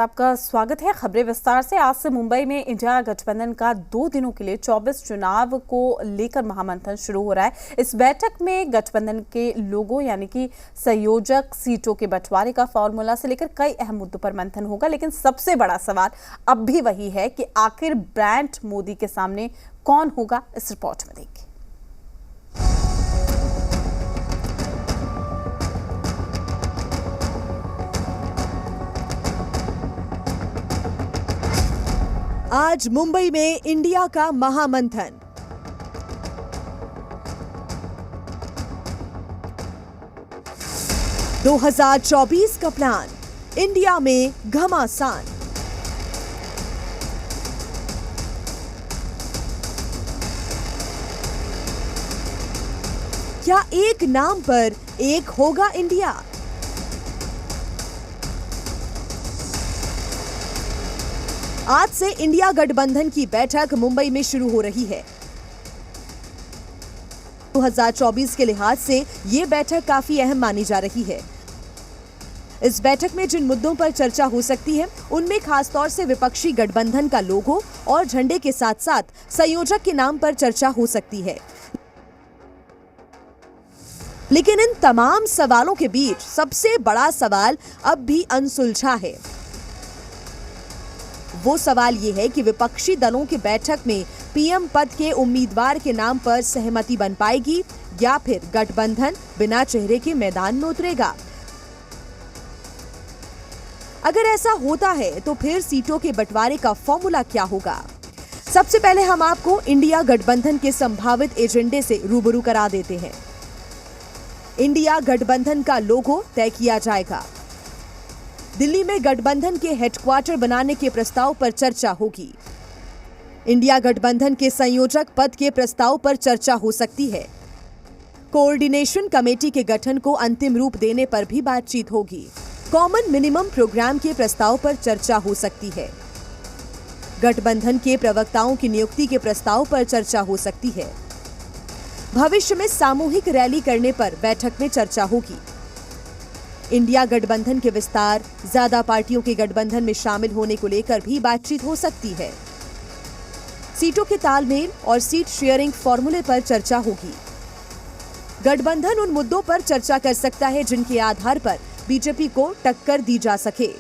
आपका स्वागत है। खबरें विस्तार से। आज से मुंबई में इंडिया गठबंधन का 2 दिनों के लिए 24 चुनाव को लेकर महामंथन शुरू हो रहा है। इस बैठक में गठबंधन के लोगों यानी कि संयोजक सीटों के बंटवारे का फॉर्मूला से लेकर कई अहम मुद्दों पर मंथन होगा। लेकिन सबसे बड़ा सवाल अब भी वही है कि आखिर ब्रांड मोदी के सामने कौन होगा। इस रिपोर्ट में देखिए। आज मुंबई में इंडिया का महामंथन। – 2024 का प्लान इंडिया में घमासान। क्या एक नाम पर एक होगा इंडिया? आज से इंडिया गठबंधन की बैठक मुंबई में शुरू हो रही है। 2024 के लिहाज से ये बैठक काफी अहम मानी जा रही है। इस बैठक में जिन मुद्दों पर चर्चा हो सकती है उनमें खासतौर से विपक्षी गठबंधन का लोगो और झंडे के साथ साथ संयोजक के नाम पर चर्चा हो सकती है। लेकिन इन तमाम सवालों के बीच सबसे बड़ा सवाल अब भी अनसुलझा है। वो सवाल ये है कि विपक्षी दलों की बैठक में पीएम पद के उम्मीदवार के नाम पर सहमति बन पाएगी या फिर गठबंधन बिना चेहरे के मैदान में उतरेगा। अगर ऐसा होता है तो फिर सीटों के बंटवारे का फॉर्मूला क्या होगा। सबसे पहले हम आपको इंडिया गठबंधन के संभावित एजेंडे से रूबरू करा देते हैं। इंडिया गठबंधन का लोगो तय किया जाएगा। दिल्ली में गठबंधन के हेडक्वार्टर बनाने के प्रस्ताव पर चर्चा होगी। इंडिया गठबंधन के संयोजक पद के प्रस्ताव पर चर्चा हो सकती है। कोऑर्डिनेशन कमेटी के गठन को अंतिम रूप देने पर भी बातचीत होगी। कॉमन मिनिमम प्रोग्राम के प्रस्ताव पर चर्चा हो सकती है। गठबंधन के प्रवक्ताओं की नियुक्ति के प्रस्ताव पर चर्चा हो सकती है। भविष्य में सामूहिक रैली करने पर बैठक में चर्चा होगी। इंडिया गठबंधन के विस्तार, ज्यादा पार्टियों के गठबंधन में शामिल होने को लेकर भी बातचीत हो सकती है। सीटों के तालमेल और सीट शेयरिंग फॉर्मूले पर चर्चा होगी। गठबंधन उन मुद्दों पर चर्चा कर सकता है जिनके आधार पर बीजेपी को टक्कर दी जा सके।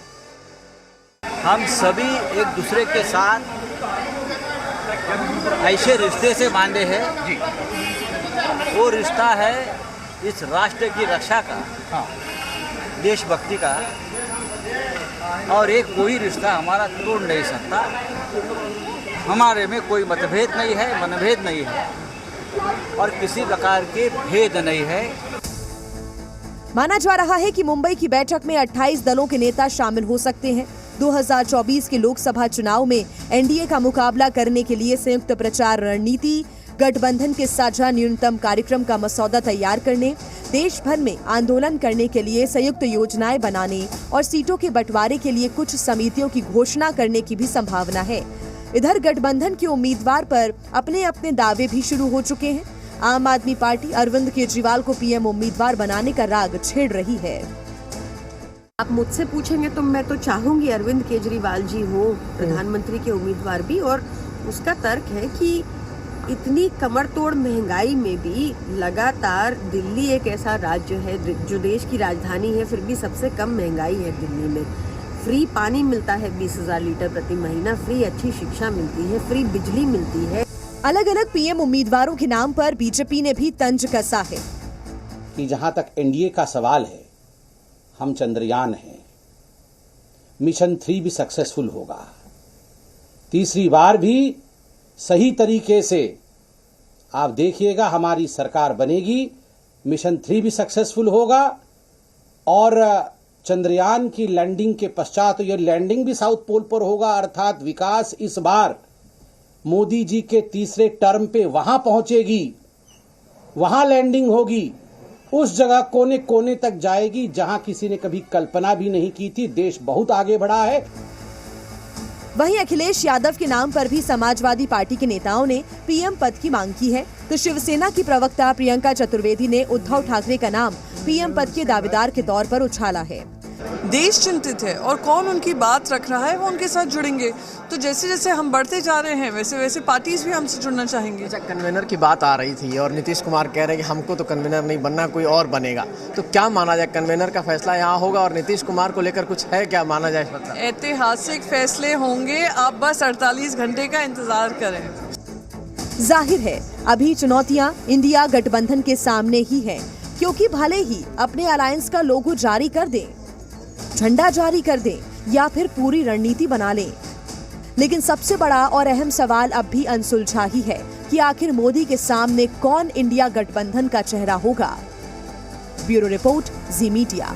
हम सभी एक दूसरे के साथ ऐसे रिश्ते से बांधे हैं जी। वो रिश्ता है इस राष्ट्र की रक्षा का, देशभक्ति का, और एक कोई रिश्ता हमारा तोड़ नहीं सकता। हमारे में कोई मतभेद नहीं है, मनभेद नहीं है और किसी प्रकार के भेद नहीं है। माना जा रहा है कि मुंबई की बैठक में 28 दलों के नेता शामिल हो सकते हैं। 2024 के लोकसभा चुनाव में एनडीए का मुकाबला करने के लिए संयुक्त प्रचार रणनीति, गठबंधन के साझा न्यूनतम कार्यक्रम का मसौदा तैयार करने, देश भर में आंदोलन करने के लिए संयुक्त योजनाएं बनाने और सीटों के बंटवारे के लिए कुछ समितियों की घोषणा करने की भी संभावना है। इधर गठबंधन के उम्मीदवार पर अपने अपने दावे भी शुरू हो चुके हैं। आम आदमी पार्टी अरविंद केजरीवाल को पीएम उम्मीदवार बनाने का राग छेड़ रही है। आप मुझसे पूछेंगे तो मैं तो चाहूंगी अरविंद केजरीवाल जी हो प्रधानमंत्री के उम्मीदवार भी, और उसका तर्क है कि इतनी कमर तोड़ महंगाई में भी लगातार दिल्ली एक ऐसा राज्य है जो देश की राजधानी है, फिर भी सबसे कम महंगाई है दिल्ली में। फ्री पानी मिलता है 20,000 लीटर प्रति महीना, फ्री अच्छी शिक्षा मिलती है, फ्री बिजली मिलती है। अलग अलग पीएम उम्मीदवारों के नाम पर बीजेपी ने भी तंज कसा है कि जहां तक एनडीए का सवाल है, हम चंद्रयान हैं, मिशन 3 भी सक्सेसफुल होगा। तीसरी बार भी सही तरीके से आप देखिएगा हमारी सरकार बनेगी, मिशन 3 भी सक्सेसफुल होगा और चंद्रयान की लैंडिंग के पश्चात ये लैंडिंग भी साउथ पोल पर होगा। अर्थात विकास इस बार मोदी जी के तीसरे टर्म पे वहां पहुंचेगी, वहां लैंडिंग होगी, उस जगह कोने कोने तक जाएगी जहां किसी ने कभी कल्पना भी नहीं की थी। देश बहुत आगे बढ़ा है। वहीं अखिलेश यादव के नाम पर भी समाजवादी पार्टी के नेताओं ने पीएम पद की मांग की है, तो शिवसेना की प्रवक्ता प्रियंका चतुर्वेदी ने उद्धव ठाकरे का नाम पीएम पद के दावेदार के तौर पर उछाला है। देश चिंतित है और कौन उनकी बात रख रहा है वो उनके साथ जुड़ेंगे। तो जैसे जैसे हम बढ़ते जा रहे हैं वैसे वैसे पार्टीज भी हमसे जुड़ना चाहेंगे। अच्छा, कन्वेनर की बात आ रही थी और नीतीश कुमार कह रहे हैं कि हमको तो कन्वेनर नहीं बनना, कोई और बनेगा। तो क्या माना जाए, कन्वेनर का फैसला यहाँ होगा और नीतीश कुमार को लेकर कुछ है क्या माना जाए इस वक्त? ऐतिहासिक फैसले होंगे, आप बस 48 घंटे का इंतजार करें। जाहिर है अभी चुनौतियां इंडिया गठबंधन के सामने ही हैं, क्योंकि भले ही अपने अलायंस का लोगो जारी कर दें, झंडा जारी कर दें या फिर पूरी रणनीति बना लें, लेकिन सबसे बड़ा और अहम सवाल अब भी अनसुलझा ही है कि आखिर मोदी के सामने कौन इंडिया गठबंधन का चेहरा होगा। ब्यूरो रिपोर्ट, जी मीडिया।